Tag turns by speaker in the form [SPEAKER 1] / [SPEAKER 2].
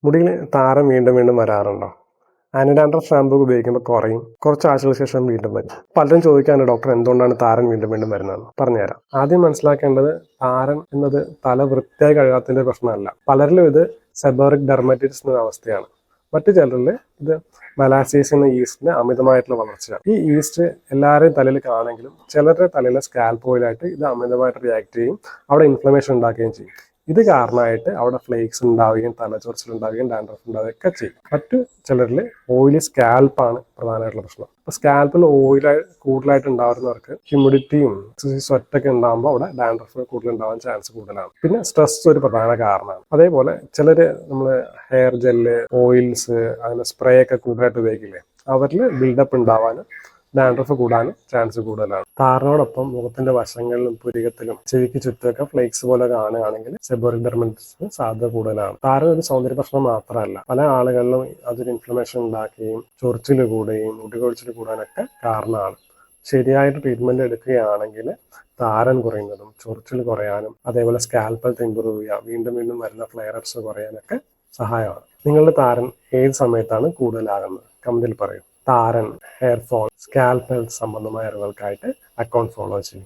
[SPEAKER 1] മുടിയിൽ താരം വീണ്ടും വീണ്ടും വരാറുണ്ടോ? ആന്റി ഡാൻഡ്രഫ് ഷാമ്പൂ ഉപയോഗിക്കുമ്പോൾ കുറയും, കുറച്ച് ആഴ്ചകൾക്ക് ശേഷം വീണ്ടും വരും. പലരും ചോദിക്കാറുണ്ട്, ഡോക്ടർ എന്തുകൊണ്ടാണ് താരൻ വീണ്ടും വീണ്ടും വരുന്നതെന്ന്. പറഞ്ഞുതരാം. ആദ്യം മനസ്സിലാക്കേണ്ടത്, താരൻ എന്നത് തല വൃത്തിയായി കഴുകാത്തതിന്റെ പ്രശ്നമല്ല. പലരിലും ഇത് സെബോറിക് ഡെർമറ്റൈറ്റിസ് എന്ന അവസ്ഥയാണ്. മറ്റു ചിലരിൽ ഇത് മലാസിയസ് എന്ന ഈസ്റ്റിന്റെ അമിതമായിട്ടുള്ള വളർച്ചയാണ്. ഈ ഈസ്റ്റ് എല്ലാവരുടെയും തലയിൽ കാണെങ്കിലും ചിലരുടെ തലയിലെ സ്കാൽപ്പ് ഓയിലായിട്ട് ഇത് അമിതമായിട്ട് റിയാക്ട് ചെയ്യും, അവിടെ ഇൻഫ്ലമേഷൻ ഉണ്ടാക്കുകയും ചെയ്യും. ഇത് കാരണമായിട്ട് അവിടെ ഫ്ലേക്സ് ഉണ്ടാവുകയും തലച്ചൊറിച്ചിലുണ്ടാവുകയും ഡാൻഡ്രഫ് ഉണ്ടാവുകയൊക്കെ ചെയ്യും. മറ്റു ചിലരിൽ ഓയിലി സ്കാൽപ്പാണ് പ്രധാനമായിട്ടുള്ള പ്രശ്നം. അപ്പോൾ സ്കാൽപ്പിൽ ഓയിലായി കൂടുതലായിട്ട് ഉണ്ടാവുന്നവർക്ക് ഹ്യൂമിഡിറ്റിയും സ്വെറ്റൊക്കെ ഉണ്ടാകുമ്പോൾ അവിടെ ഡാൻഡ്രഫ് കൂടുതൽ ഉണ്ടാവാൻ ചാൻസ് കൂടുതലാണ്. പിന്നെ സ്ട്രെസ് ഒരു പ്രധാന കാരണമാണ്. അതേപോലെ ചിലര് നമ്മൾ ഹെയർ ജെല്ല്, ഓയിൽസ്, അങ്ങനെ സ്പ്രേ ഒക്കെ കൂടുതലായിട്ട് ഉപയോഗിക്കില്ലേ, അവരിൽ ബിൽഡപ്പ് ഉണ്ടാവാനും ഡാൻഡ്രഫ് കൂടാനും ചാൻസ് കൂടുതലാണ്. താരനോടൊപ്പം മുഖത്തിന്റെ വശങ്ങളിലും പുരികത്തിലും ചെവിക്ക് ചുറ്റുമൊക്കെ ഫ്ലേക്സ് പോലെ കാണുകയാണെങ്കിൽ സെബോറിക് ഡെർമറ്റൈറ്റിസിന് സാധ്യത കൂടുതലാണ്. താരൻ ഒരു സൗന്ദര്യ പ്രശ്നം മാത്രമല്ല, പല ആളുകളിലും അതൊരു ഇൻഫ്ലമേഷൻ ഉണ്ടാക്കുകയും ചൊറിച്ചിൽ കൂടുകയും മുടികൊഴിച്ചിൽ കൂടാനൊക്കെ കാരണമാണ്. ശരിയായിട്ട് ട്രീറ്റ്മെന്റ് എടുക്കുകയാണെങ്കിൽ താരൻ കുറയുന്നതും ചൊറിച്ചിൽ കുറയാനും അതേപോലെ സ്കാൽപ്പ് ഹെൽത്ത് ഇമ്പ്രൂവ് ചെയ്യുക, വീണ്ടും വീണ്ടും വരുന്ന ഫ്ലെയറപ്സ് കുറയാനൊക്കെ സഹായമാണ്. നിങ്ങളുടെ താരൻ ഏത് സമയത്താണ് കൂടുതലാകുന്നത്? കമന്റിൽ പറയൂ. താരൻ, ഹെയർ ഫോൾ, സ്കാൽപ്പ് ഹെൽത്ത് സംബന്ധമായ അറിവുകൾക്കായിട്ട് അക്കൗണ്ട് ഫോളോ ചെയ്യും.